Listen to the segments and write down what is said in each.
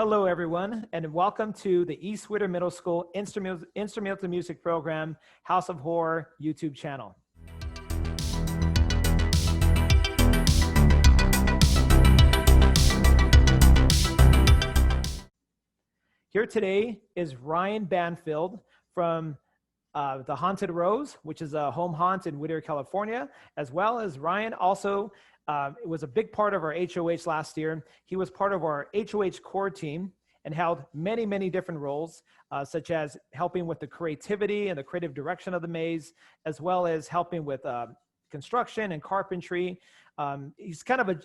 Hello, everyone, and welcome to the East Whitter Middle School Instrumental Music Program House of Horror YouTube channel. Here today is Ryan Banfield from the Haunted Rose, which is a home haunt in Whittier, California, as well as Ryan also was a big part of our HOH last year. He was part of our HOH Core Team and held many, many different roles, such as helping with the creativity and the creative direction of the maze, as well as helping with construction and carpentry. He's kind of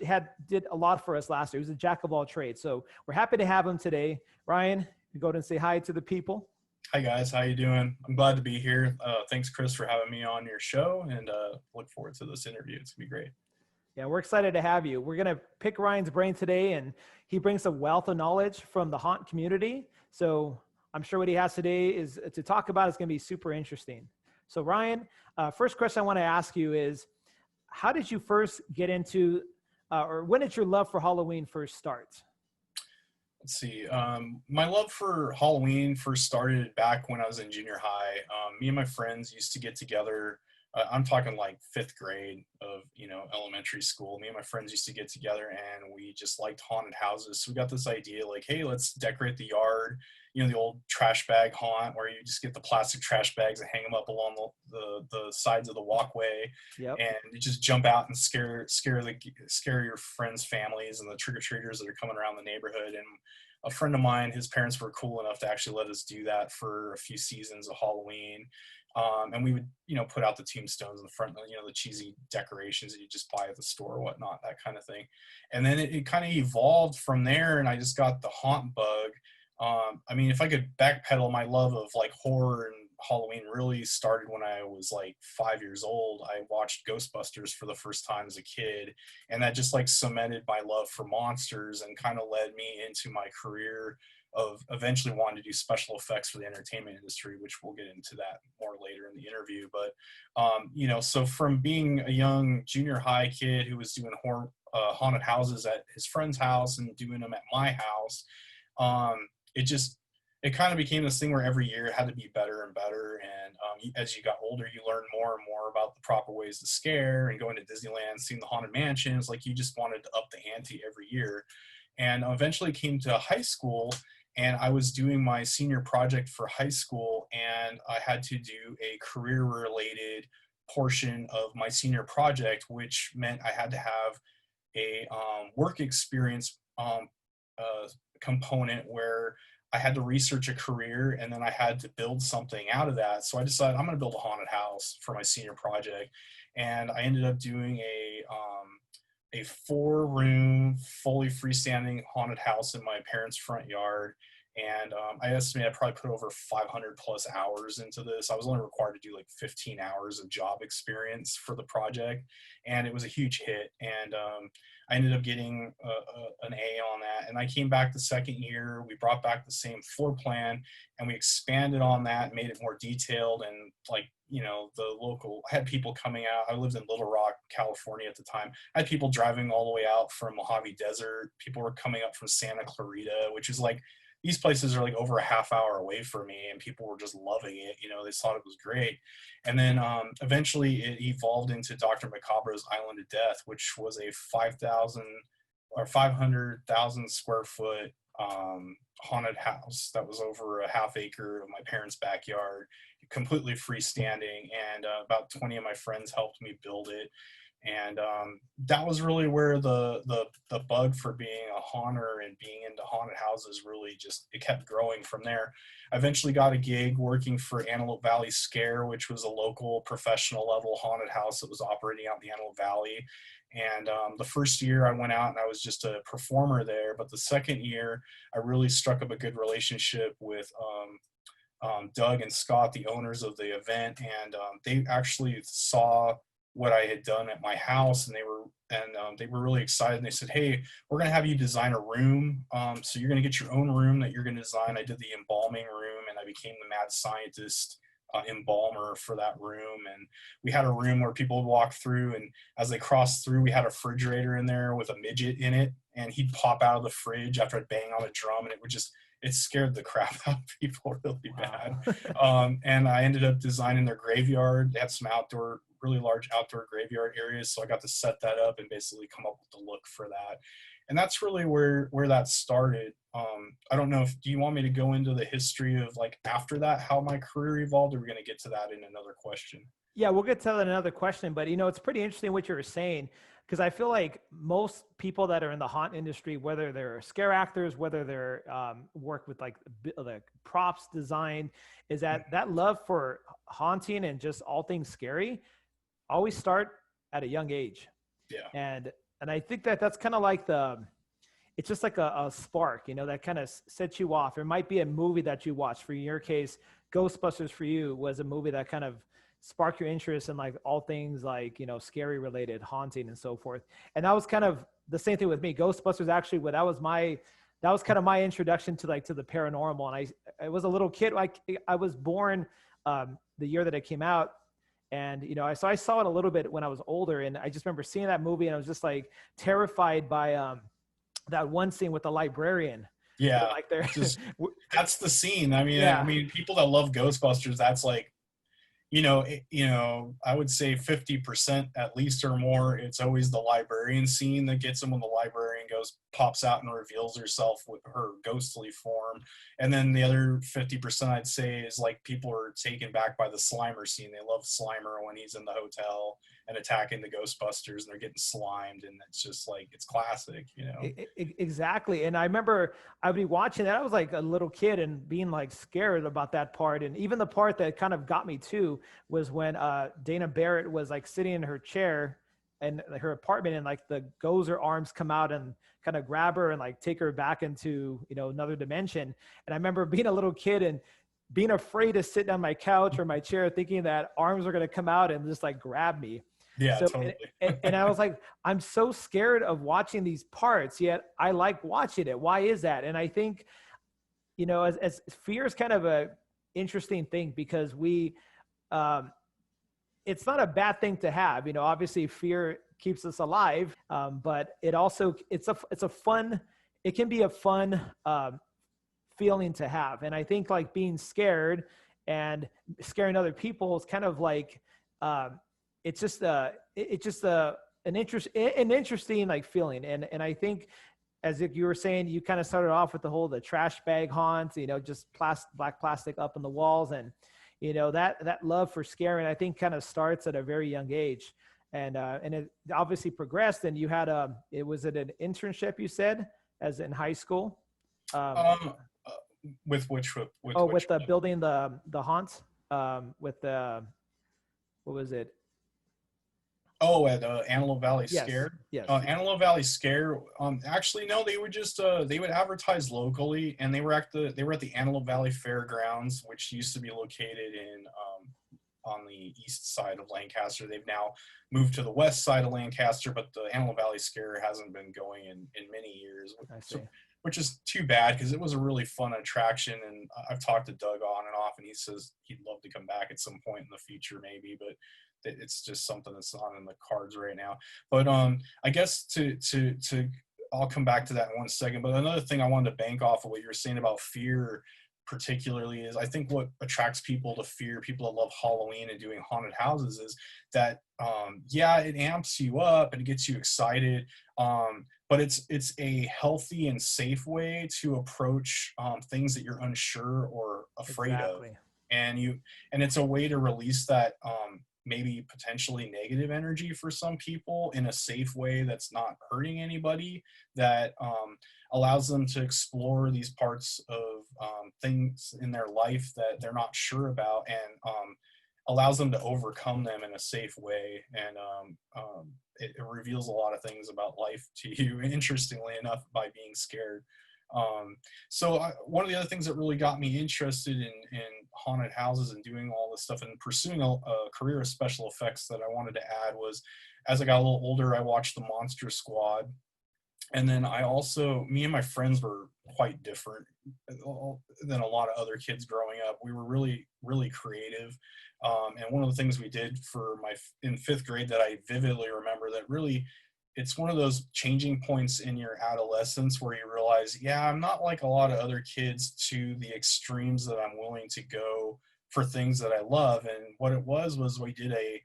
did a lot for us last year. He was a jack of all trades. So we're happy to have him today. Ryan, you go ahead and say hi to the people. Hi guys, how you doing? I'm glad to be here. Thanks, Chris, for having me on your show, and look forward to this interview. It's gonna be great. Yeah, we're excited to have you. We're gonna pick Ryan's brain today, and he brings a wealth of knowledge from the haunt community. So I'm sure what he has today is to talk about is gonna be super interesting. So Ryan, first question I want to ask you is, how did you first get into, or when did your love for Halloween first start? Let's see. My love for Halloween first started back when I was in junior high. Me and my friends used to get together. I'm talking like 5th grade of, elementary school. Me and my friends used to get together and we just liked haunted houses. So we got this idea like, hey, let's decorate the yard, the old trash bag haunt where you just get the plastic trash bags and hang them up along the sides of the walkway. Yep. And you just jump out and scare your friends' families and the trick-or-treaters that are coming around the neighborhood. And a friend of mine, his parents were cool enough to actually let us do that for a few seasons of Halloween. And we would, put out the tombstones in the front, the cheesy decorations that you just buy at the store or whatnot, that kind of thing. And then it kind of evolved from there, and I just got the haunt bug. If I could backpedal, my love of like horror and Halloween really started when I was like 5 years old. I watched Ghostbusters for the first time as a kid, and that just like cemented my love for monsters and kind of led me into my career of eventually wanting to do special effects for the entertainment industry, which we'll get into that more later in the interview. But, so from being a young junior high kid who was doing haunted houses at his friend's house and doing them at my house, it kind of became this thing where every year it had to be better and better. And as you got older, you learned more and more about the proper ways to scare, and going to Disneyland, seeing the haunted mansions, like you just wanted to up the ante every year. And eventually came to high school, and I was doing my senior project for high school, and I had to do a career-related portion of my senior project, which meant I had to have a work experience component where I had to research a career, and then I had to build something out of that. So I decided I'm going to build a haunted house for my senior project, and I ended up doing a 4-room, fully freestanding haunted house in my parents' front yard. And I estimate I probably put over 500 plus hours into this. I was only required to do like 15 hours of job experience for the project, and it was a huge hit. And I ended up getting an A on that. And I came back the second year. We brought back the same floor plan, and we expanded on that, made it more detailed. And like, I had people coming out. I lived in Little Rock, California at the time. I had people driving all the way out from Mojave Desert. People were coming up from Santa Clarita, which is like, these places are like over a half hour away from me, and people were just loving it. They thought it was great. And then eventually it evolved into Dr. Macabro's Island of Death, which was a 500,000 square foot haunted house that was over a half acre of my parents' backyard, completely freestanding. And about 20 of my friends helped me build it. And that was really where the bug for being a haunter and being into haunted houses really it kept growing from there. I eventually got a gig working for Antelope Valley Scare, which was a local professional level haunted house that was operating out in the Antelope Valley. And the first year I went out and I was just a performer there. But the second year I really struck up a good relationship with Doug and Scott, the owners of the event. And they actually saw what I had done at my house, and they were really excited. And they said, "Hey, we're going to have you design a room. So you're going to get your own room that you're going to design." I did the embalming room, and I became the mad scientist embalmer for that room. And we had a room where people would walk through, and as they crossed through, we had a refrigerator in there with a midget in it. and he'd pop out of the fridge after I'd bang on a drum, and it scared the crap out of people really bad. And I ended up designing their graveyard. They had some really large outdoor graveyard areas, so I got to set that up and basically come up with the look for that. And that's really where that started. I don't know do you want me to go into the history of like after that, how my career evolved, or we're going to get to that in another question? Yeah, we'll get to that in another question, but it's pretty interesting what you were saying, because I feel like most people that are in the haunt industry, whether they're scare actors, whether they're work with like props design, is that love for haunting and just all things scary always start at a young age. Yeah. And I think that's kind of like it's just like a spark, that kind of sets you off. It might be a movie that you watch. For your case, Ghostbusters for you was a movie that kind of spark your interest in like all things like scary related, haunting and so forth. And that was kind of the same thing with me. Ghostbusters actually, that was kind of my introduction to the paranormal. And I was a little kid, like I was born the year that it came out, and so I saw it a little bit when I was older, and I just remember seeing that movie, and I was just like terrified by that one scene with the librarian. Yeah, like there. That's the scene. I mean, Yeah. I mean, people that love Ghostbusters, that's like, I would say 50% at least or more. It's always the librarian scene that gets them, when the librarian pops out and reveals herself with her ghostly form. And then the other 50% I'd say is like people are taken back by the Slimer scene. They love Slimer when he's in the hotel and attacking the Ghostbusters, and they're getting slimed, and it's just like, it's classic, Exactly. And I remember I'd be watching that. I was like a little kid and being like scared about that part. And even the part that kind of got me too was when Dana Barrett was like sitting in her chair in her apartment, and like the Gozer arms come out and kind of grab her and like take her back into another dimension. And I remember being a little kid and being afraid to sit on my couch or my chair, thinking that arms are going to come out and just like grab me. Yeah, So, totally. and I was like, I'm so scared of watching these parts, yet I like watching it. Why is that? And I think, as fear is kind of a interesting thing, because it's not a bad thing to have. Obviously fear keeps us alive, but it can be a fun feeling to have. And I think like being scared and scaring other people is kind of like, it's just an interesting like feeling. And I think, as you were saying, you kind of started off with the trash bag haunts, just black plastic up on the walls, and that love for scaring, I think, kind of starts at a very young age, and it obviously progressed. And you had an internship, you said, as in high school. With the building the haunts, with the, what was it? Oh, at Antelope Valley Yes. Scare. Yes. Antelope Valley Scare. Actually, no, they would just they would advertise locally, and they were at the Antelope Valley Fairgrounds, which used to be located in on the east side of Lancaster. They've now moved to the west side of Lancaster, but the Antelope Valley Scare hasn't been going in many years. I see. Which is too bad, because it was a really fun attraction, and I've talked to Doug on and off, and he says he'd love to come back at some point in the future, maybe, but it's just something that's not in the cards right now. But I guess I'll come back to that in one second. But another thing I wanted to bank off of what you were saying about fear, particularly, is I think what attracts people to fear, people that love Halloween and doing haunted houses, is that it amps you up and it gets you excited, but it's a healthy and safe way to approach things that you're unsure or afraid of, and it's a way to release that maybe potentially negative energy for some people in a safe way that's not hurting anybody, that allows them to explore these parts of things in their life that they're not sure about, and allows them to overcome them in a safe way. And it reveals a lot of things about life to you, interestingly enough, by being scared. One of the other things that really got me interested in haunted houses and doing all this stuff and pursuing a career of special effects that I wanted to add was, as I got a little older, I watched the Monster Squad. And then me and my friends were quite different than a lot of other kids growing up. We were really, really creative. And one of the things we did in fifth grade that I vividly remember that really it's one of those changing points in your adolescence where you realize, yeah, I'm not like a lot of other kids to the extremes that I'm willing to go for things that I love. And what it was we did a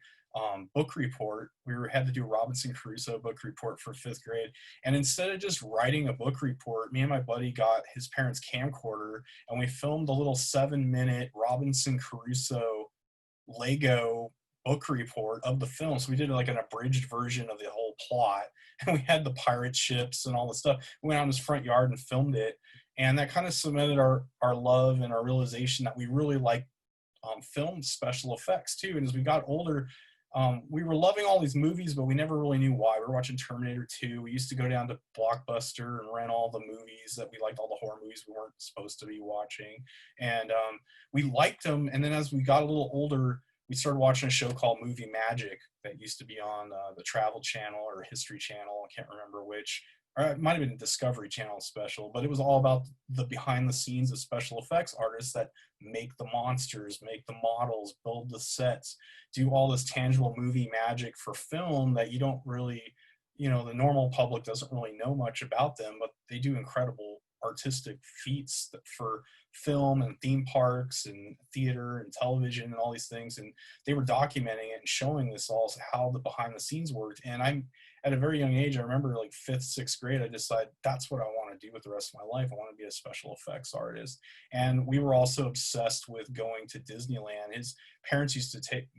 book report. Had to do a Robinson Crusoe book report for 5th grade. And instead of just writing a book report, me and my buddy got his parents' camcorder and we filmed a little 7-minute Robinson Crusoe Lego book report of the film. So we did like an abridged version of the whole plot, and we had the pirate ships and all the stuff. We went out in his front yard and filmed it, and that kind of cemented our love and our realization that we really like film special effects too. And as we got older, we were loving all these movies, but we never really knew why. We were watching Terminator 2. We used to go down to Blockbuster and rent all the movies that we liked, all the horror movies we weren't supposed to be watching. And we liked them. And then as we got a little older, we started watching a show called Movie Magic that used to be on the Travel Channel or History Channel. I can't remember which. Or it might have been a Discovery Channel special, but it was all about the behind the scenes of special effects artists that make the monsters, make the models, build the sets, do all this tangible movie magic for film that you don't really, the normal public doesn't really know much about them, but they do incredible artistic feats for film and theme parks and theater and television and all these things. And they were documenting it and showing this all, how the behind the scenes worked. And I'm at a very young age, I remember like 5th, 6th grade, I decided that's what I want to do with the rest of my life. I want to be a special effects artist. And we were also obsessed with going to Disneyland.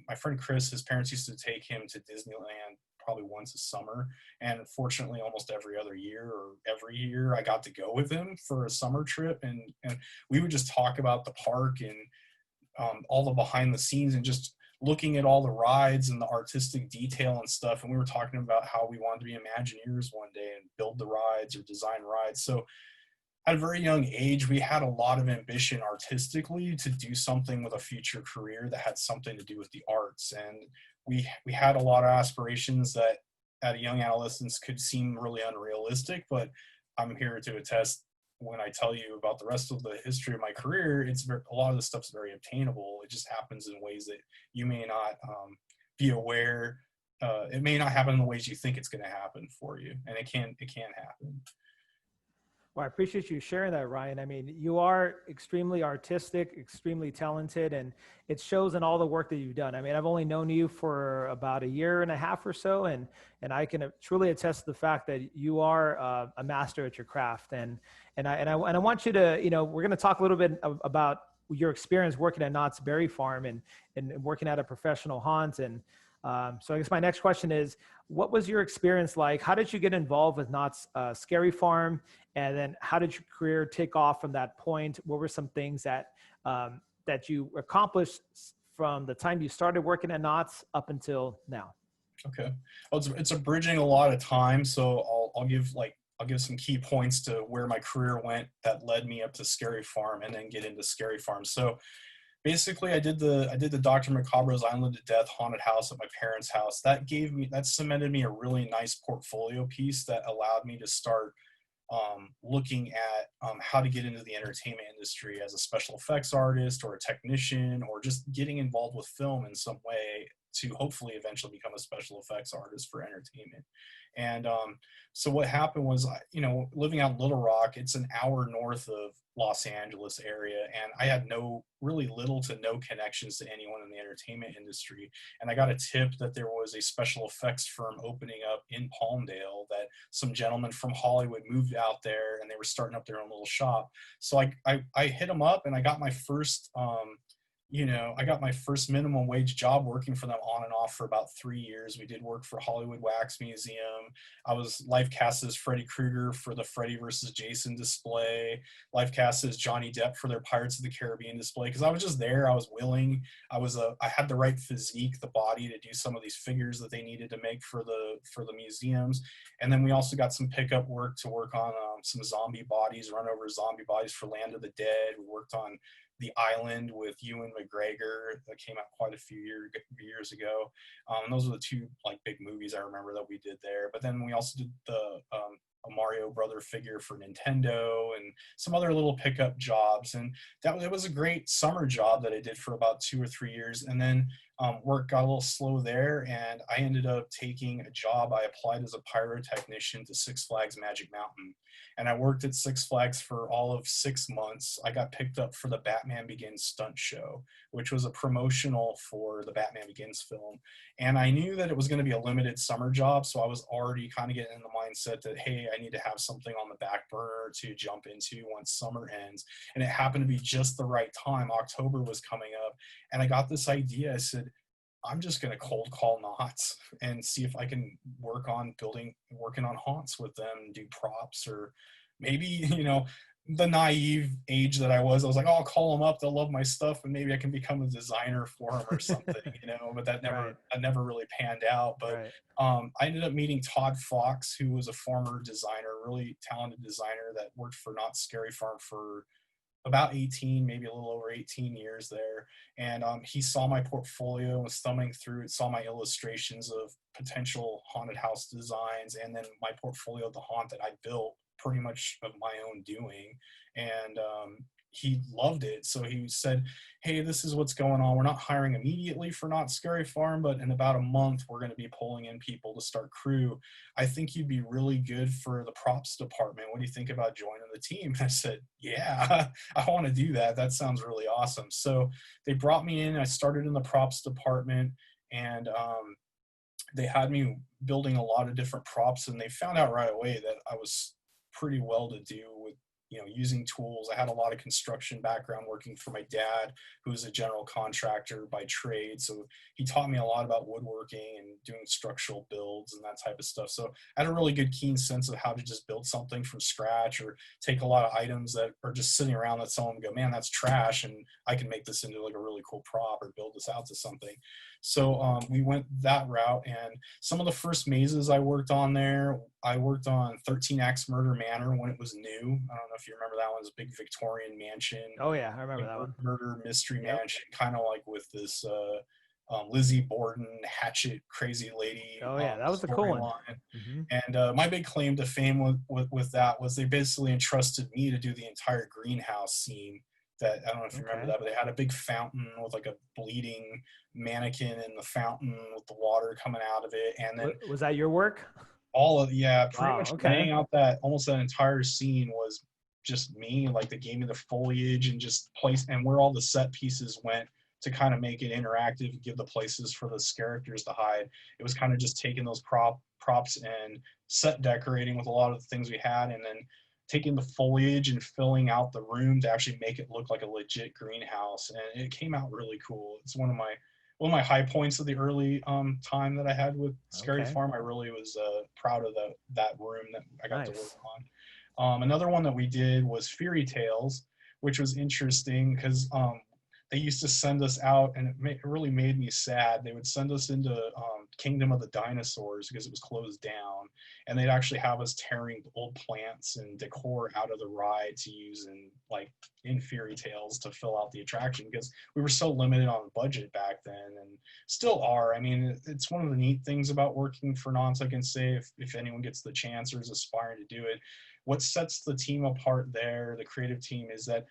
My friend Chris, his parents used to take him to Disneyland probably once a summer. And fortunately, almost every other year or every year, I got to go with him for a summer trip. And we would just talk about the park and all the behind the scenes and just looking at all the rides and the artistic detail and stuff. And we were talking about how we wanted to be Imagineers one day and build the rides or design rides. So at a very young age, we had a lot of ambition artistically to do something with a future career that had something to do with the arts. And we had a lot of aspirations that at a young adolescence could seem really unrealistic, but I'm here to attest when I tell you about the rest of the history of my career, a lot of the stuff's very obtainable. It just happens in ways that you may not be aware. It may not happen in the ways you think it's going to happen for you, and it can happen. Well, I appreciate you sharing that, Ryan. I mean, you are extremely artistic, extremely talented, and it shows in all the work that you've done. I mean, I've only known you for about 1.5 years or so, and I can truly attest to the fact that you are a master at your craft. And I want you to, we're going to talk a little bit about your experience working at Knott's Berry Farm and working at a professional haunt. And so I guess my next question is, what was your experience like? How did you get involved with Knott's Scary Farm? And then how did your career take off from that point? What were some things that you accomplished from the time you started working at Knott's up until now? Okay. Well, it's a bridging a lot of time. So I'll give some key points to where my career went that led me up to Scary Farm and then get into Scary Farm. So basically I did the Dr. Macabro's Island of Death haunted house at my parents' house. That cemented me a really nice portfolio piece that allowed me to start looking at how to get into the entertainment industry as a special effects artist or a technician, or just getting involved with film in some way to hopefully eventually become a special effects artist for entertainment. And so what happened was, living out in Little Rock, it's an hour north of Los Angeles area, and I had really little to no connections to anyone in the entertainment industry. And I got a tip that there was a special effects firm opening up in Palmdale, that some gentlemen from Hollywood moved out there and they were starting up their own little shop. So I hit them up and I got my first minimum wage job working for them on and off for about 3 years. We did work for Hollywood Wax Museum. I was life cast as Freddy Krueger for the Freddy versus Jason display, life cast as Johnny Depp for their Pirates of the Caribbean display, because I was just there. I was willing. I had the right physique, the body to do some of these figures that they needed to make for the museums. And then we also got some pickup work to work on some zombie bodies, run over zombie bodies for Land of the Dead. We worked on The Island with Ewan McGregor that came out quite a few years ago. Those are the two big movies I remember that we did there. But then we also did a Mario Brother figure for Nintendo and some other little pickup jobs. And it was a great summer job that I did for about 2 or 3 years. And then work got a little slow there, and I ended up taking a job. I applied as a pyrotechnician to Six Flags Magic Mountain, and I worked at Six Flags for all of 6 months. I got picked up for the Batman Begins stunt show, which was a promotional for the Batman Begins film. And I knew that it was going to be a limited summer job, so I was already kind of getting in the mindset that, hey, I need to have something on the back burner to jump into once summer ends. And it happened to be just the right time. October was coming up, and I got this idea. I said, I'm just going to cold call Knott and see if I can working on haunts with them, do props, or maybe, the naive age that I was like, oh, I'll call them up. They'll love my stuff. And maybe I can become a designer for them or something, but that Right. never really panned out. But Right. I ended up meeting Todd Fox, who was a former designer, really talented designer that worked for Not Scary Farm for about 18, maybe a little over 18 years there. And he saw my portfolio and was thumbing through it, saw my illustrations of potential haunted house designs, and then my portfolio of the haunt that I built pretty much of my own doing. And he loved it. So he said, hey, this is what's going on. We're not hiring immediately for Not Scary Farm, but in about a month, we're going to be pulling in people to start crew. I think you'd be really good for the props department. What do you think about joining the team? And I said, yeah, I want to do that. That sounds really awesome. So they brought me in. I started in the props department, and they had me building a lot of different props, and they found out right away that I was pretty well to do with using tools. I had a lot of construction background working for my dad, who's a general contractor by trade. So he taught me a lot about woodworking and doing structural builds and that type of stuff. So I had a really good, keen sense of how to just build something from scratch, or take a lot of items that are just sitting around that someone go, man, that's trash, and I can make this into like a really cool prop or build this out to something. So we went that route, and some of the first mazes I worked on there, I worked on 13 Axe Murder Manor when it was new. I don't know if you remember that one. It was a big Victorian mansion, Oh yeah, I remember that one. murder mystery Yep. mansion, kind of like with this Lizzie Borden hatchet crazy lady Oh yeah, that was a cool one. storyline. Hmm. And my big claim to fame with that was they basically entrusted me to do the entire greenhouse scene. That, I don't know if you remember Okay. that, but they had a big fountain with like a bleeding mannequin in the fountain with the water coming out of it. And then Was that your work? yeah, pretty Wow. much Okay. laying out almost that entire scene was just me. Like, they gave me the foliage and just place, and where all the set pieces went to kind of make it interactive, give the places for those characters to hide. It was kind of just taking those props and set decorating with a lot of the things we had, and then taking the foliage and filling out the room to actually make it look like a legit greenhouse. And it came out really cool. It's one of my high points of the early time that I had with Scary Okay. Farm. I really was proud of that room that I got to work Nice. on. Another one that we did was Fairy Tales, which was interesting because they used to send us out, and it really made me sad. They would send us into Kingdom of the Dinosaurs because it was closed down, and they'd actually have us tearing old plants and decor out of the ride to use in Fairy Tales to fill out the attraction, because we were so limited on budget back then, and still are. I mean, it's one of the neat things about working for Knott, I can say, if anyone gets the chance or is aspiring to do it. What sets the team apart there, the creative team, is that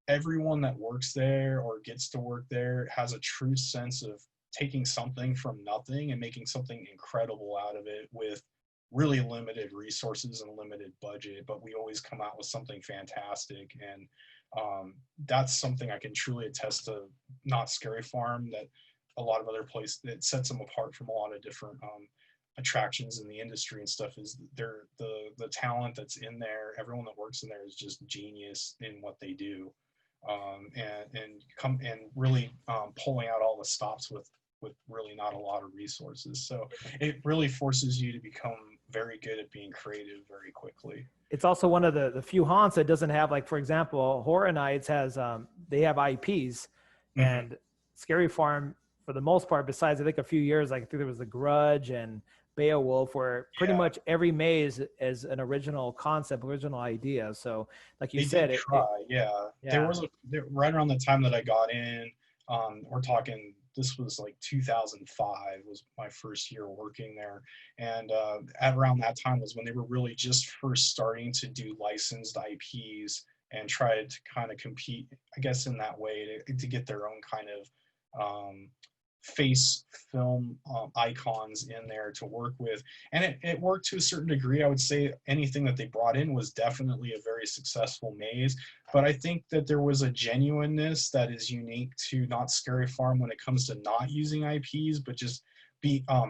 everyone that works there or gets to work there has a true sense of taking something from nothing and making something incredible out of it with really limited resources and limited budget. But we always come out with something fantastic. And that's something I can truly attest to Not Scary Farm, that a lot of other places that sets them apart from a lot of different attractions in the industry and stuff, is the talent that's in there. Everyone that works in there is just genius in what they do. And really pulling out all the stops with really not a lot of resources. So it really forces you to become very good at being creative very quickly. It's also one of the few haunts that doesn't have, like, for example, Horror Nights has they have IPs, Mm-hmm. and Scary Farm, for the most part, besides I think a few years, like I think there was The Grudge and Beowulf, where pretty Yeah, much every maze is an original concept, original idea. So, like you they did said, it try. Yeah, yeah. right around the time that I got in. We're talking, this was like 2005 was my first year working there, and at around that time was when they were really just first starting to do licensed IPs and try to kind of compete, I guess, in that way to get their own kind of face film icons in there to work with, and it worked to a certain degree. I would say anything that they brought in was definitely a very successful maze, but I think that there was a genuineness that is unique to Not Scary Farm when it comes to not using IPs, but just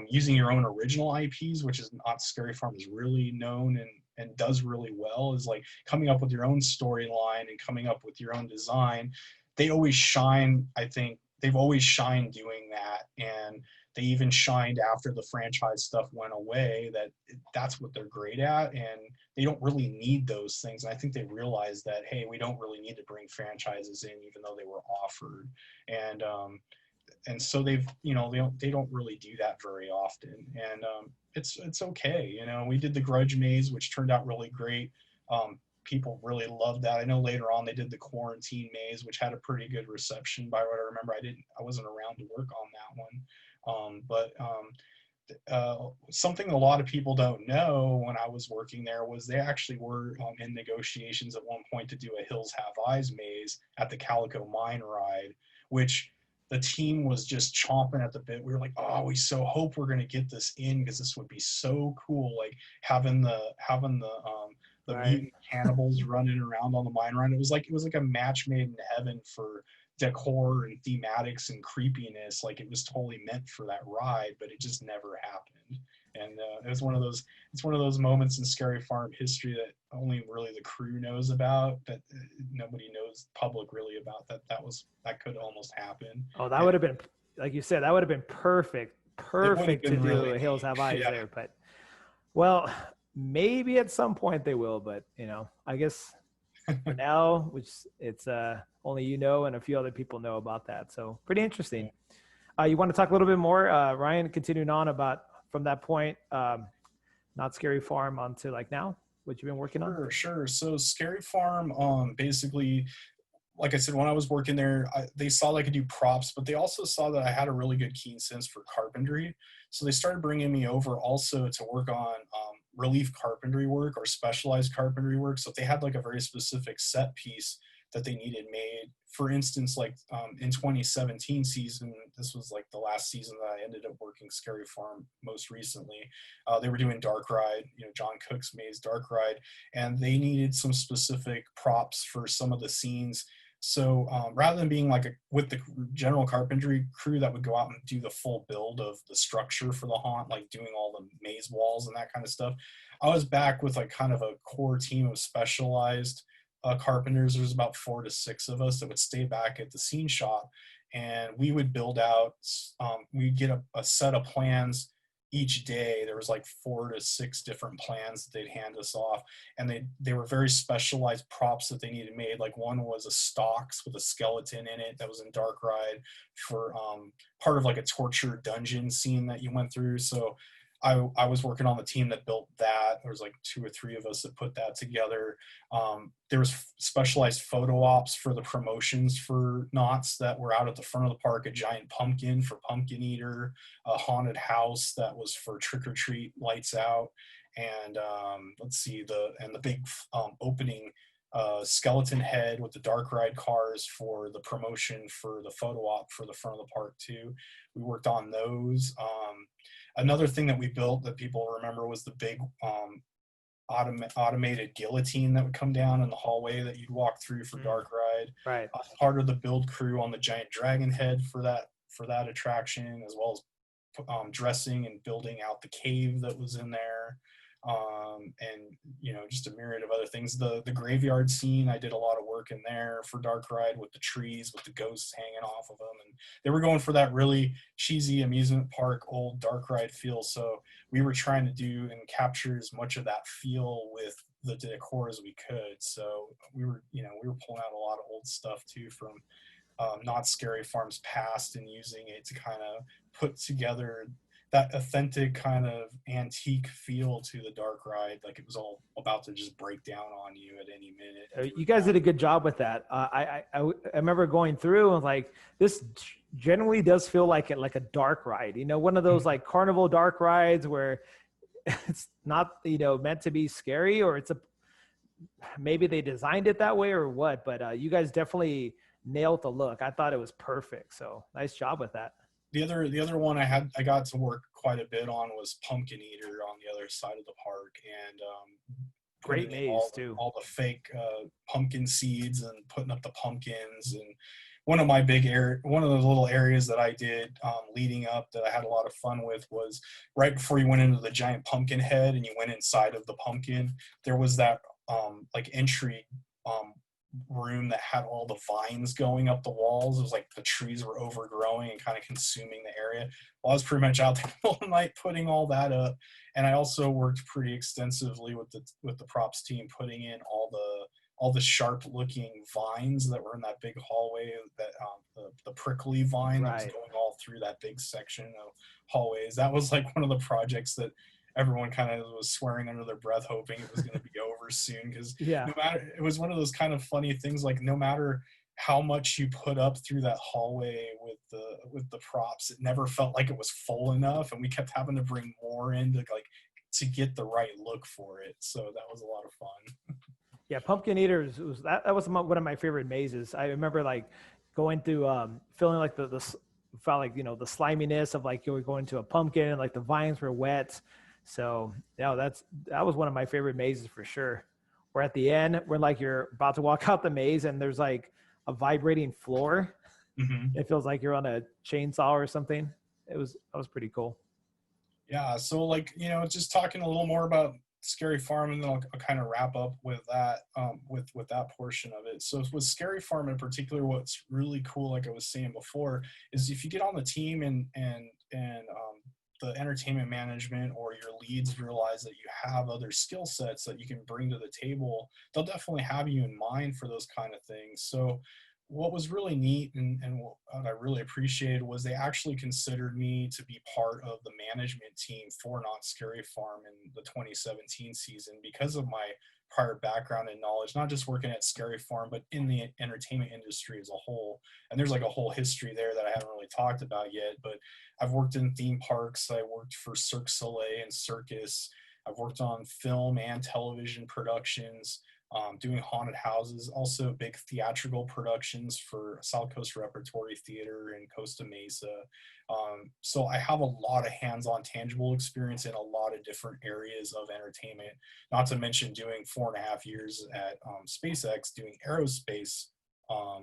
using your own original IPs, which is Not Scary Farm is really known and does really well, is like coming up with your own storyline and coming up with your own design. They always shine, I think, they've always shined doing that, and they even shined after the franchise stuff went away, that that's what they're great at, and they don't really need those things. And I think they realized that, hey, we don't really need to bring franchises in even though they were offered. And so they've, they don't really do that very often, and it's okay. We did the Grudge Maze, which turned out really great. People really loved that. I know later on they did the Quarantine Maze, which had a pretty good reception. By what I remember, I wasn't around to work on that one, something a lot of people don't know when I was working there was they actually were in negotiations at one point to do a Hills Have Eyes maze at the Calico Mine ride, which the team was just chomping at the bit. We were like, oh, we so hope we're going to get this in, because this would be so cool, like having the Right. mutant cannibals running around on the mine run. It was like a match made in heaven for decor and thematics and creepiness. Like, it was totally meant for that ride, but it just never happened. And it was it's one of those moments in Scary Farm history that only really the crew knows about, that nobody knows public really about, that could almost happen. Oh, that And would have been, like you said, that would have been perfect it would have to been do really a Hills neat. Have Eyes Yeah. there. But, well, maybe at some point they will, but I guess for now, which it's only and a few other people know about that. So pretty interesting. You want to talk a little bit more, Ryan, continuing on about from that point, Not Scary Farm onto like now, what you've been working on? Sure. So Scary Farm, basically, like I said, when I was working there, they saw that I could do props, but they also saw that I had a really good keen sense for carpentry. So they started bringing me over also to work on relief carpentry work or specialized carpentry work. So if they had like a very specific set piece that they needed made, for instance, like in 2017 season, this was like the last season that I ended up working Scary Farm most recently. They were doing Dark Ride, John Cook's Maze Dark Ride, and they needed some specific props for some of the scenes. So rather than being like with the general carpentry crew that would go out and do the full build of the structure for the haunt, like doing all the maze walls and that kind of stuff, I was back with like kind of a core team of specialized carpenters. There's about 4 to 6 of us that would stay back at the scene shop, and we would build out, we'd get a set of plans each day. There was like 4 to 6 different plans that they'd hand us off, and they were very specialized props that they needed made. Like one was a stocks with a skeleton in it that was in Dark Ride for part of like a torture dungeon scene that you went through. So I was working on the team that built that. There was like 2 or 3 of us that put that together. There was specialized photo ops for the promotions for Knott's that were out at the front of the park, a giant pumpkin for Pumpkin Eater, a haunted house that was for Trick or Treat Lights Out, and the big opening skeleton head with the Dark Ride cars for the promotion for the photo op for the front of the park too. We worked on those. Another thing that we built that people remember was the big automated guillotine that would come down in the hallway that you'd walk through for Dark Ride. Right. Part of the build crew on the giant dragon head for that attraction, as well as dressing and building out the cave that was in there. And just a myriad of other things. The graveyard scene, I did a lot of work in there for Dark Ride with the trees, with the ghosts hanging off of them, and they were going for that really cheesy amusement park old Dark Ride feel. So we were trying to do and capture as much of that feel with the decor as we could. So we were pulling out a lot of old stuff too from Not Scary Farm's past, and using it to kind of put together that authentic kind of antique feel to the Dark Ride, like it was all about to just break down on you at any minute. You guys did a good job with that. I remember going through and like, this generally does feel like a dark ride, one of those like carnival dark rides where it's not, meant to be scary, or maybe they designed it that way or what, but you guys definitely nailed the look. I thought it was perfect. So nice job with that. the other one I got to work quite a bit on was Pumpkin Eater on the other side of the park, and Great putting in maze too. all the fake pumpkin seeds and putting up the pumpkins. And one of the little areas that I did leading up that I had a lot of fun with was right before you went into the giant pumpkin head and you went inside of the pumpkin, there was that like entry um, room that had all the vines going up the walls. It was like the trees were overgrowing and kind of consuming the area. Well, I was pretty much out there all night putting all that up, and I also worked pretty extensively with the props team putting in all the sharp looking vines that were in that big hallway, that the prickly vine that was Right. going all through that big section of hallways. That was like one of the projects that everyone kind of was swearing under their breath, hoping it was going to be over soon, because Yeah. no matter, it was one of those kind of funny things, like no matter how much you put up through that hallway with the props, it never felt like it was full enough, and we kept having to bring more in to get the right look for it. So that was a lot of fun. Yeah, Pumpkin Eaters was that was one of my favorite mazes. I remember like going through feeling like felt like, you know, the sliminess of like you were going to a pumpkin and like the vines were wet. So yeah, that was one of my favorite mazes for sure. Or at the end when like you're about to walk out the maze and there's like a vibrating floor. Mm-hmm. It feels like you're on a chainsaw or something. That was pretty cool. Yeah, so like, you know, just talking a little more about Scary Farm, and then I'll kind of wrap up with that with that portion of it. So with Scary Farm in particular, what's really cool, like I was saying before, is if you get on the team and the entertainment management or your leads realize that you have other skill sets that you can bring to the table, they'll definitely have you in mind for those kind of things. So what was really neat, and what I really appreciated, was they actually considered me to be part of the management team for Not Scary Farm in the 2017 season because of my prior background and knowledge, not just working at Scary Farm, but in the entertainment industry as a whole. And there's like a whole history there that I haven't really talked about yet, but I've worked in theme parks. I worked for Cirque Soleil and Circus. I've worked on film and television productions, doing haunted houses, also big theatrical productions for South Coast Repertory Theater in Costa Mesa. So I have a lot of hands-on tangible experience in a lot of different areas of entertainment, not to mention doing 4.5 years at SpaceX doing aerospace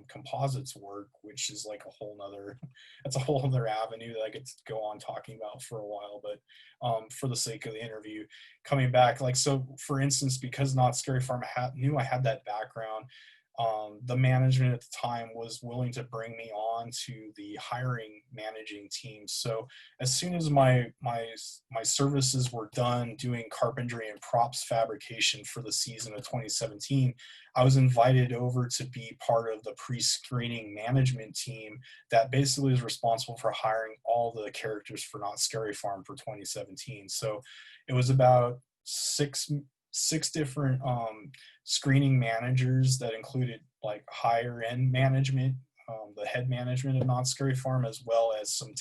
composites work, which is like a whole nother, that's a whole other avenue that I get to go on talking about for a while. But for the sake of the interview, coming back, like, so for instance, because Not Scary Farm knew I had that background, the management at the time was willing to bring me on to the hiring managing team. So as soon as my services were done doing carpentry and props fabrication for the season of 2017, I was invited over to be part of the pre-screening management team that basically is responsible for hiring all the characters for Not Scary Farm for 2017. So it was about six different screening managers that included like higher end management, the head management of Not Scary Farm, as well as some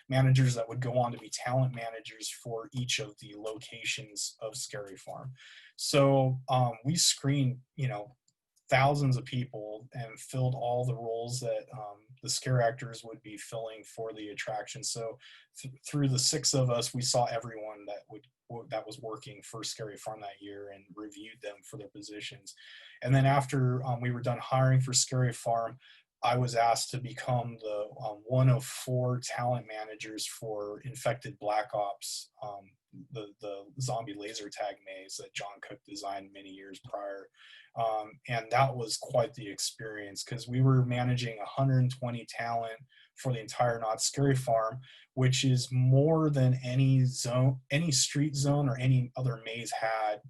managers that would go on to be talent managers for each of the locations of Scary Farm. So we screened, you know, thousands of people and filled all the roles that the scare actors would be filling for the attraction. So through the six of us, we saw everyone that was working for Scary Farm that year and reviewed them for their positions. And then after we were done hiring for Scary Farm, I was asked to become the one of four talent managers for Infected Black Ops, the zombie laser tag maze that John Cook designed many years prior. And that was quite the experience because we were managing 120 talent for the entire Not Scary Farm, which is more than any street zone or any other maze had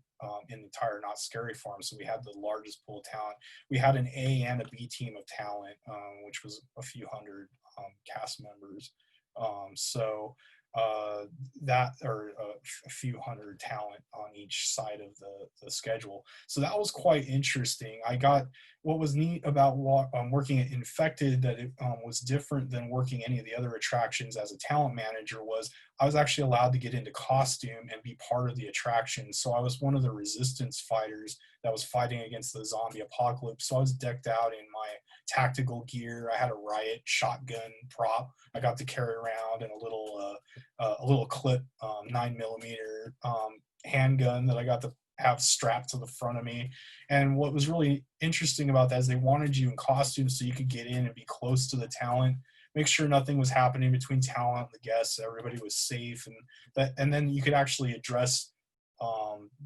in the entire Not Scary Farm. So we had the largest pool of talent. We had an A and a B team of talent, which was a few hundred cast members. So that, or a few hundred talent on each side of the schedule. So that was quite interesting. What was neat about working at Infected, that it was different than working any of the other attractions as a talent manager, was I was actually allowed to get into costume and be part of the attraction. So I was one of the resistance fighters that was fighting against the zombie apocalypse. So I was decked out in my tactical gear. I had a riot shotgun prop I got to carry around, and a little clip 9mm handgun that I got to have strapped to the front of me. And what was really interesting about that is they wanted you in costume so you could get in and be close to the talent, make sure nothing was happening between talent and the guests, everybody was safe, and then you could actually address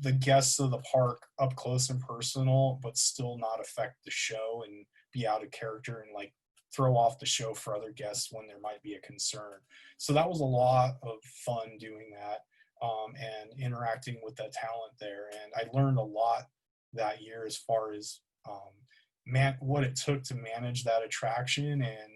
the guests of the park up close and personal, but still not affect the show and be out of character and like throw off the show for other guests when there might be a concern. So that was a lot of fun doing that, and interacting with that talent there. And I learned a lot that year as far as what it took to manage that attraction, and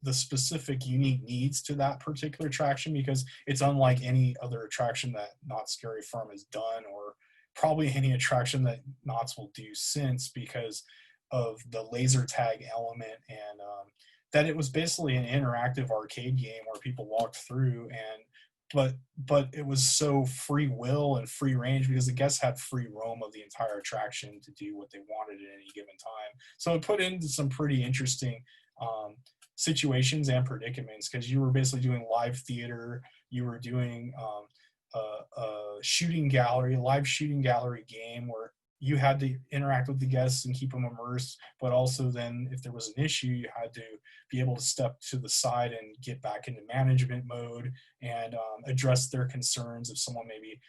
the specific unique needs to that particular attraction, because it's unlike any other attraction that Knott's Scary Farm has done, or probably any attraction that Knott's will do since, because of the laser tag element, and that it was basically an interactive arcade game where people walked through, and but it was so free will and free range because the guests had free roam of the entire attraction to do what they wanted at any given time. So it put into some pretty interesting situations and predicaments, because you were basically doing live theater, you were doing a shooting gallery, live shooting gallery game where you had to interact with the guests and keep them immersed, but also then if there was an issue, you had to be able to step to the side and get back into management mode and address their concerns if someone maybe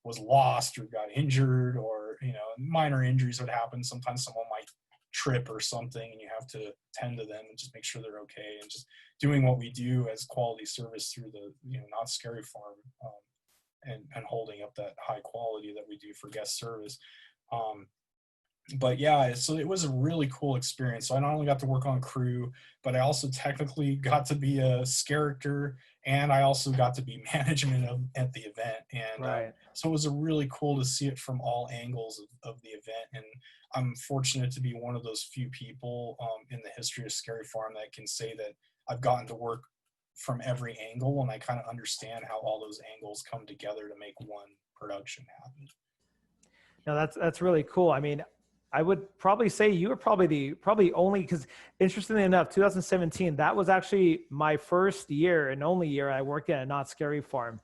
was lost or got injured, or minor injuries would happen. Sometimes someone might trip or something and you have to tend to them and just make sure they're okay, and just doing what we do as quality service through the Knott's Scary Farm, and holding up that high quality that we do for guest service. But yeah, so it was a really cool experience. So I not only got to work on crew, but I also technically got to be a character, and I also got to be management at the event. And Right. so it was a really cool to see it from all angles of the event. And I'm fortunate to be one of those few people in the history of Scary Farm that can say that I've gotten to work from every angle, and I kind of understand how all those angles come together to make one production happen. No, that's really cool. I mean, I would probably say you were probably only, because interestingly enough, 2017, that was actually my first year and only year I worked at a Knott's Scary Farm.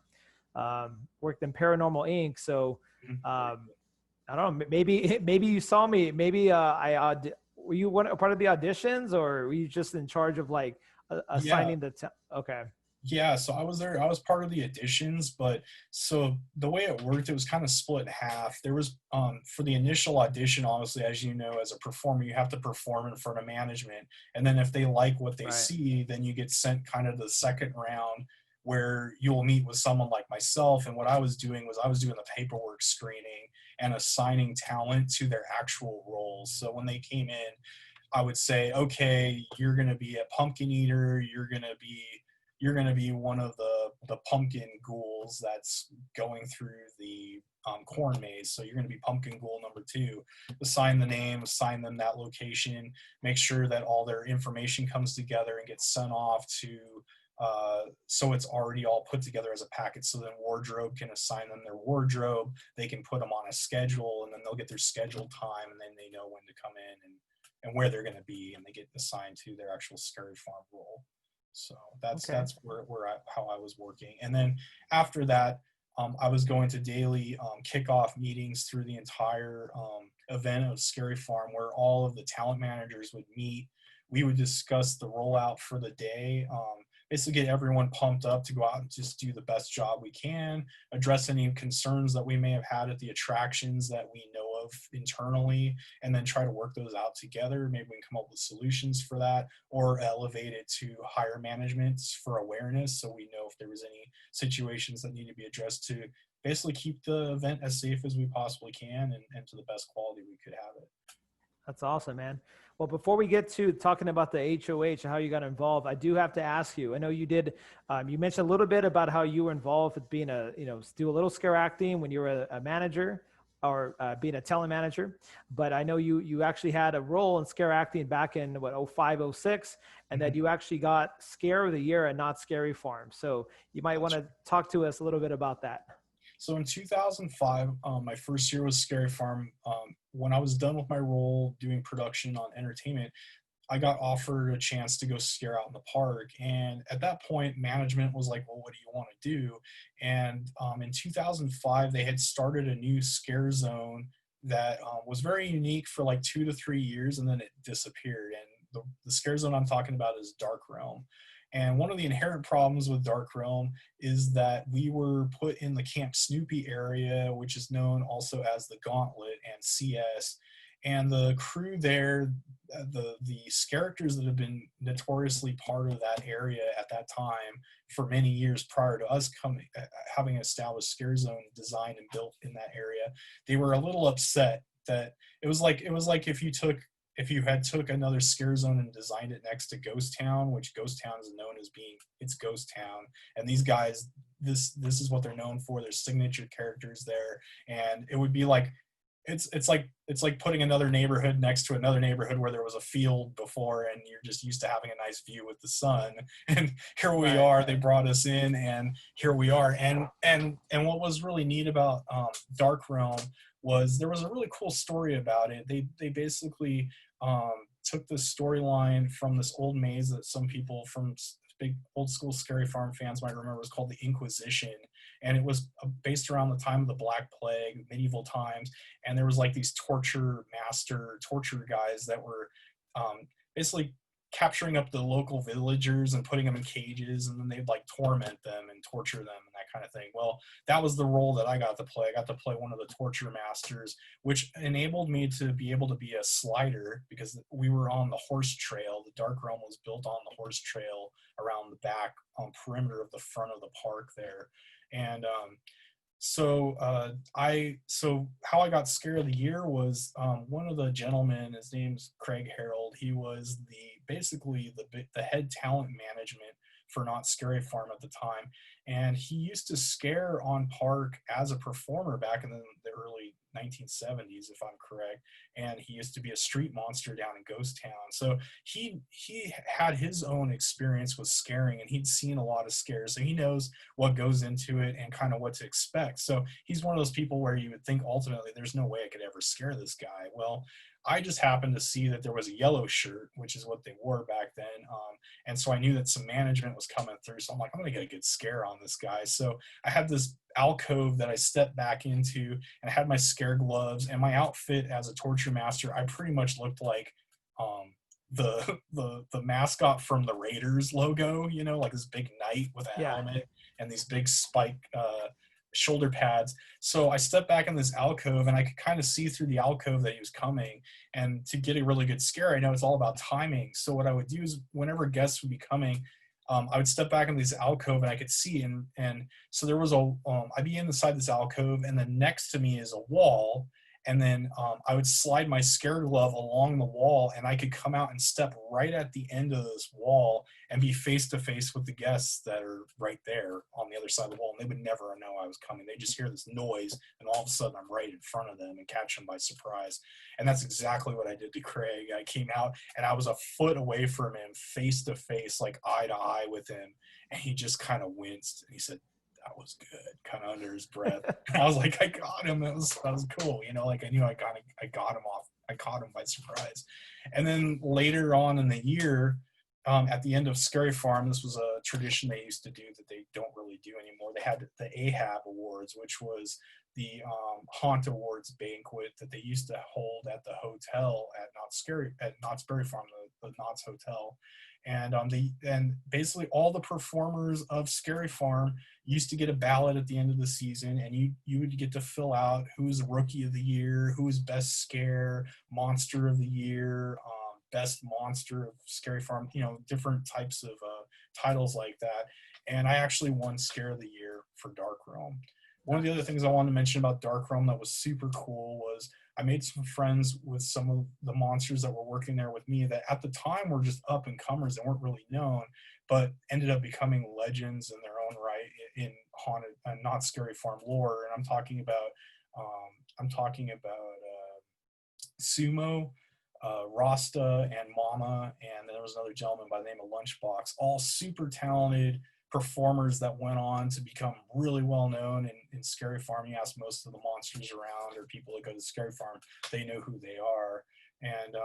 Worked in Paranormal Inc. So I don't know, maybe you saw me, maybe were you a part of the auditions, or were you just in charge of like assigning okay. Yeah, so I was there. I was part of the auditions, but so the way it worked, it was kind of split in half. There was for the initial audition, honestly, as you know, as a performer, you have to perform in front of management, and then if they like what they see, then you get sent kind of the second round where you'll meet with someone like myself. And what I was doing was I was doing the paperwork screening and assigning talent to their actual roles. So when they came in, I would say, okay, you're going to be a pumpkin eater. You're going to be one of the pumpkin ghouls that's going through the corn maze. So you're going to be pumpkin ghoul number 2. Assign the name, assign them that location, make sure that all their information comes together and gets sent off to, so it's already all put together as a packet. So then wardrobe can assign them their wardrobe. They can put them on a schedule, and then they'll get their scheduled time, and then they know when to come in and where they're going to be, and they get assigned to their actual Scary Farm role. So that's how I was working. And then after that, I was going to daily kickoff meetings through the entire event of Scary Farm, where all of the talent managers would meet. We would discuss the rollout for the day, basically get everyone pumped up to go out and just do the best job we can, address any concerns that we may have had at the attractions that we know of internally, and then try to work those out together. Maybe we can come up with solutions for that, or elevate it to higher management for awareness, so we know if there was any situations that need to be addressed, to basically keep the event as safe as we possibly can, and to the best quality we could have it. That's awesome, man. Well, before we get to talking about the HOH and how you got involved, I do have to ask you, I know you did, you mentioned a little bit about how you were involved with being do a little scare acting when you were a manager, or being a talent manager. But I know you actually had a role in scare acting back in 05, 06, and that you actually got Scare of the Year at Knott's Scary Farm. So you might want to talk to us a little bit about that. So in 2005, my first year was Scary Farm. When I was done with my role doing production on entertainment, I got offered a chance to go scare out in the park. And at that point, management was like, well, what do you want to do? And in 2005, they had started a new scare zone that was very unique for like 2 to 3 years, and then it disappeared. And the scare zone I'm talking about is Dark Realm. And one of the inherent problems with Dark Realm is that we were put in the Camp Snoopy area, which is known also as the Gauntlet and CS. And the crew there, the characters that have been notoriously part of that area at that time for many years prior to us coming, having established Scare Zone designed and built in that area, they were a little upset that it was like if you had took another Scare Zone and designed it next to Ghost Town, which Ghost Town is known as being it's Ghost Town, and these guys, this is what they're known for. Their signature characters there, and it would be like it's like putting another neighborhood next to another neighborhood where there was a field before, and you're just used to having a nice view with the sun. And here we Right. are. They brought us in, and here we are. And what was really neat about Dark Realm was there was a really cool story about it. They basically took the storyline from this old maze that some people from big old school Scary Farm fans might remember. It was called the Inquisition, and it was based around the time of the Black Plague, medieval times. And there was like these torture guys that were basically capturing up the local villagers and putting them in cages, and then they'd like torment them and torture them and that kind of thing. Well, that was the role that I got to play. I got to play one of the torture masters, which enabled me to be able to be a slider because we were on the horse trail. The Dark Realm was built on the horse trail around the back perimeter of the front of the park there. And so how I got Scare of the Year was one of the gentlemen, his name's Craig Harold. He was basically the head talent management for Not Scary Farm at the time, and he used to scare on park as a performer back in the early 1970s, if I'm correct. And he used to be a street monster down in Ghost Town. So he had his own experience with scaring, and he'd seen a lot of scares, so he knows what goes into it and kind of what to expect. So he's one of those people where you would think ultimately there's no way I could ever scare this guy. Well, I just happened to see that there was a yellow shirt, which is what they wore back then. And so I knew that some management was coming through. So I'm like, I'm going to get a good scare on this guy. So I had this alcove that I stepped back into, and I had my scare gloves and my outfit as a torture master. I pretty much looked like the mascot from the Raiders logo, like this big knight with a Yeah. helmet and these big spike shoulder pads. So I stepped back in this alcove, and I could kind of see through the alcove that he was coming. And to get a really good scare, I know it's all about timing. So what I would do is whenever guests would be coming, I would step back in this alcove, and I could see, and so there was I'd be inside this alcove, and then next to me is a wall. And then I would slide my scare glove along the wall, and I could come out and step right at the end of this wall and be face to face with the guests that are right there on the other side of the wall. And they would never know I was coming. They just hear this noise, and all of a sudden I'm right in front of them and catch them by surprise. And that's exactly what I did to Craig. I came out, and I was a foot away from him, face to face, like eye to eye with him. And he just kind of winced, and he said, "That was good," kind of under his breath. And I was like, I got him. That was cool. Like I knew I got him off. I caught him by surprise. And then later on in the year, at the end of Scary Farm, this was a tradition they used to do that they don't really do anymore. They had the AHAB Awards, which was the Haunt Awards banquet that they used to hold at the hotel at Knott's Berry Farm, the Knott's Hotel. And and basically all the performers of Scary Farm used to get a ballot at the end of the season, and you would get to fill out who's Rookie of the Year, who's Best Scare, Monster of the Year, Best Monster of Scary Farm, different types of titles like that. And I actually won Scare of the Year for Dark Realm. One of the other things I wanted to mention about Dark Realm that was super cool was I made some friends with some of the monsters that were working there with me that at the time were just up and comers and weren't really known, but ended up becoming legends in their own right in haunted and Not Scary Farm lore. And I'm talking about Sumo, Rasta, and Mama, and then there was another gentleman by the name of Lunchbox, all super talented performers that went on to become really well known in Scary Farm. You ask most of the monsters around or people that go to Scary Farm, they know who they are. And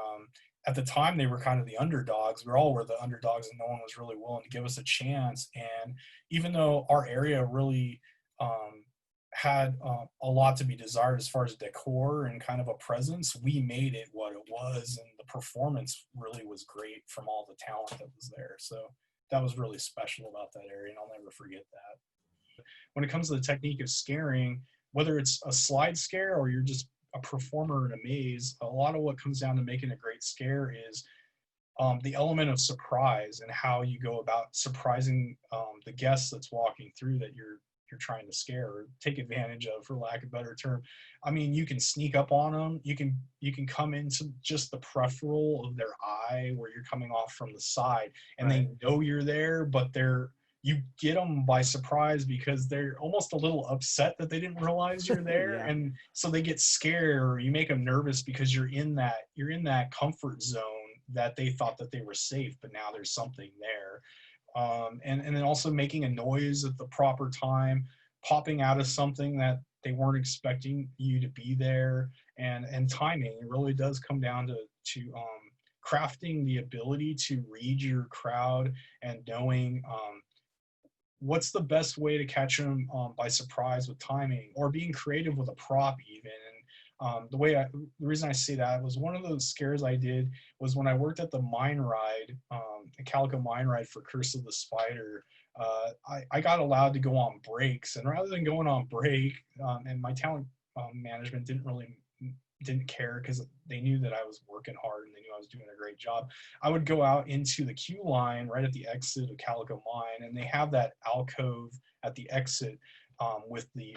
at the time, they were kind of the underdogs. We all were the underdogs, and no one was really willing to give us a chance. And even though our area really had a lot to be desired as far as decor and kind of a presence, we made it what it was, and the performance really was great from all the talent that was there. So that was really special about that area, and I'll never forget that. When it comes to the technique of scaring, whether it's a slide scare or you're just a performer in a maze, a lot of what comes down to making a great scare is the element of surprise and how you go about surprising the guest that's walking through that you're trying to scare or take advantage of, for lack of a better term. I mean, you can sneak up on them. You can come into just the peripheral of their eye where you're coming off from the side, and Right. they know you're there, but you get them by surprise because they're almost a little upset that they didn't realize you're there. Yeah. And so they get scared, or you make them nervous because you're in that comfort zone that they thought that they were safe, but now there's something there. And then also making a noise at the proper time, popping out of something that they weren't expecting you to be there, and timing. It really does come down to crafting the ability to read your crowd and knowing what's the best way to catch them by surprise with timing, or being creative with a prop even. And the reason I say that was one of those scares I did was when I worked at the mine ride, the Calico mine ride for Curse of the Spider. I got allowed to go on breaks, and rather than going on break, and my talent management didn't care because they knew that I was working hard and they knew I was doing a great job. I would go out into the queue line right at the exit of Calico Mine, and they have that alcove at the exit with the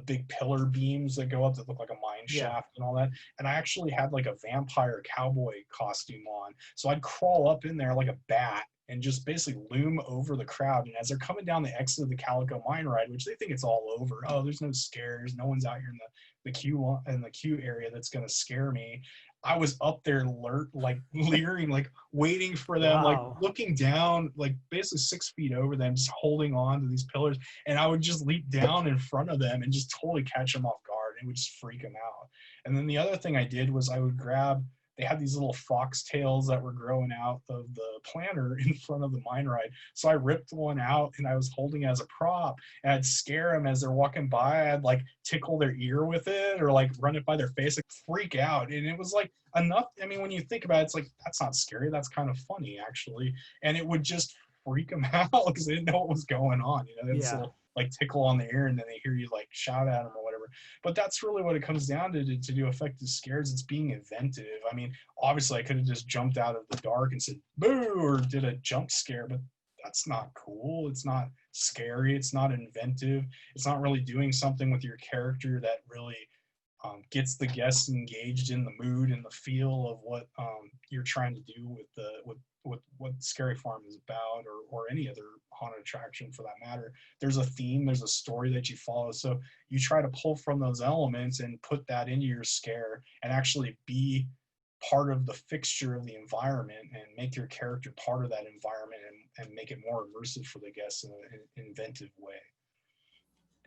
big pillar beams that go up that look like a mine shaft and all that. And I actually had like a vampire cowboy costume on, so I'd crawl up in there like a bat and just basically loom over the crowd. And as they're coming down the exit of the Calico Mine ride, which they think it's all over, oh, there's no scares, no one's out here in the queue area that's going to scare me. I was up there alert, like leering, like waiting for them, like Wow. looking down, like basically 6 feet over them, just holding on to these pillars. And I would just leap down in front of them and just totally catch them off guard. It would just freak them out. And then the other thing I did was I would they had these little foxtails that were growing out of the planter in front of the mine ride. So I ripped one out and I was holding it as a prop, and I'd scare them as they're walking by. I'd like tickle their ear with it or like run it by their face, like freak out. And it was like enough. I mean, when you think about it, it's like, that's not scary. That's kind of funny actually. And it would just freak them out because they didn't know what was going on. You know, it's a little like tickle on the ear, and then they hear you like shout at them or whatever. But that's really what it comes down to do effective scares. It's being inventive. I mean, obviously I could have just jumped out of the dark and said boo or did a jump scare, but that's not cool. It's not scary. It's not inventive. It's not really doing something with your character that really gets the guests engaged in the mood and the feel of what you're trying to do with what Scary Farm is about, or any other haunted attraction for that matter. There's a theme, there's a story that you follow. So you try to pull from those elements and put that into your scare and actually be part of the fixture of the environment and make your character part of that environment, and make it more immersive for the guests in an inventive way.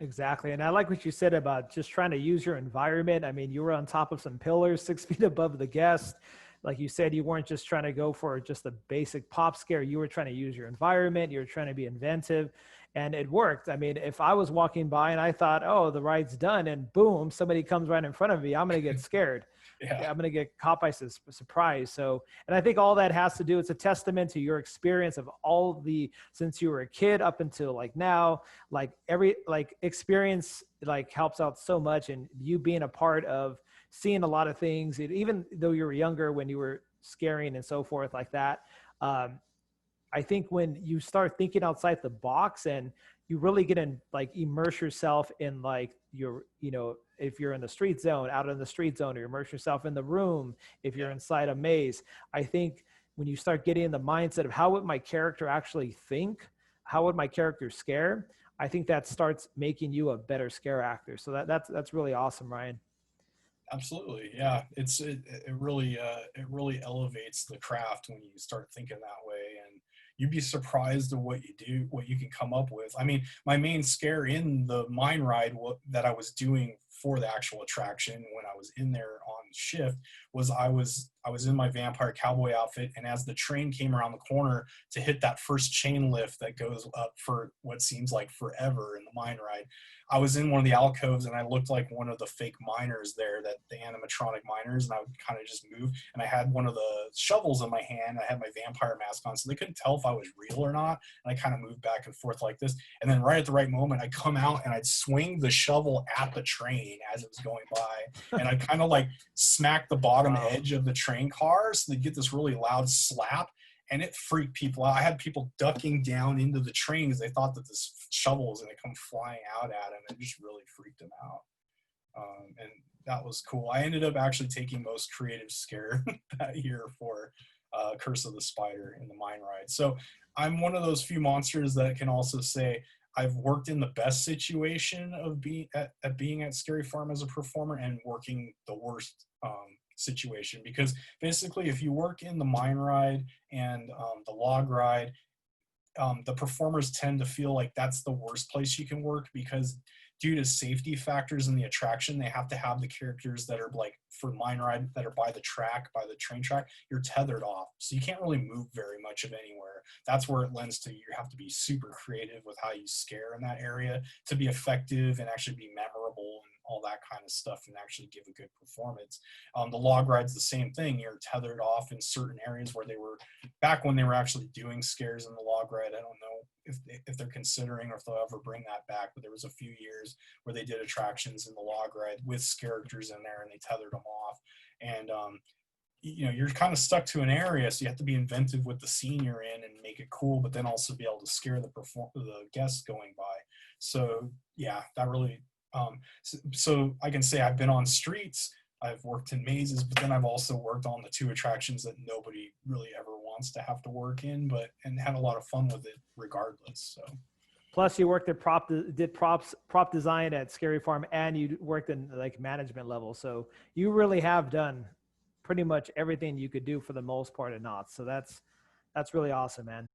Exactly. And I like what you said about just trying to use your environment. I mean, you were on top of some pillars 6 feet above the guest. Like you said, you weren't just trying to go for just a basic pop scare. You were trying to use your environment. You were trying to be inventive, and it worked. I mean, if I was walking by and I thought, oh, the ride's done, and boom, somebody comes right in front of me, I'm going to get scared. Yeah. I'm going to get caught by surprise. So, and I think all that has to do, it's a testament to your experience of since you were a kid up until like now, like every experience like helps out so much. And you being a part of seeing a lot of things, even though you were younger when you were scaring and so forth like that. I think when you start thinking outside the box and you really get in, like immerse yourself in like if you're in the street zone, out in the street zone, or immerse yourself in the room, if you're inside a maze, I think when you start getting in the mindset of how would my character actually think, how would my character scare, I think that starts making you a better scare actor. So that's really awesome, Ryan. Absolutely. Yeah. It really elevates the craft when you start thinking that way. And you'd be surprised at what you do, what you can come up with. I mean, my main scare in the mine ride that I was doing for the actual attraction when I was in there on shift was I was in my vampire cowboy outfit, and as the train came around the corner to hit that first chain lift that goes up for what seems like forever in the mine ride, I was in one of the alcoves and I looked like one of the fake miners there, that the animatronic miners, and I would kind of just move, and I had one of the shovels in my hand. I had my vampire mask on, so they couldn't tell if I was real or not, and I kind of moved back and forth like this, and then right at the right moment I'd come out and I'd swing the shovel at the train as it was going by, and I'd kind of like smack the bottom edge of the train car, so they get this really loud slap, and it freaked people out. I had people ducking down into the train because they thought that this shovel was going to come flying out at them. It just really freaked them out. And that was cool. I ended up actually taking most creative scare that year for Curse of the Spider in the mine ride. So I'm one of those few monsters that can also say I've worked in the best situation of being at Scary Farm as a performer, and working the worst situation, because basically if you work in the mine ride and the log ride, the performers tend to feel like that's the worst place you can work, because due to safety factors in the attraction, they have to have the characters that are like for mine ride that are by the track, by the train track, you're tethered off. So you can't really move very much of anywhere. That's where it lends to, you have to be super creative with how you scare in that area to be effective and actually be memorable and all that kind of stuff, and actually give a good performance. The log ride's the same thing. You're tethered off in certain areas where they were, back when they were actually doing scares in the log ride. I don't know if they're considering or if they'll ever bring that back, but there was a few years where they did attractions in the log ride with characters in there and they tethered them off. And you know, you're kind of stuck to an area, so you have to be inventive with the scene you're in and make it cool, but then also be able to scare the guests going by. So yeah, that really so I can say I've been on streets, I've worked in mazes, but then I've also worked on the two attractions that nobody really ever wants to have to work in, and had a lot of fun with it regardless. So plus you worked at prop design at Scary Farm, and you worked in like management level, so you really have done pretty much everything you could do for the most part at Knott. So that's really awesome, man.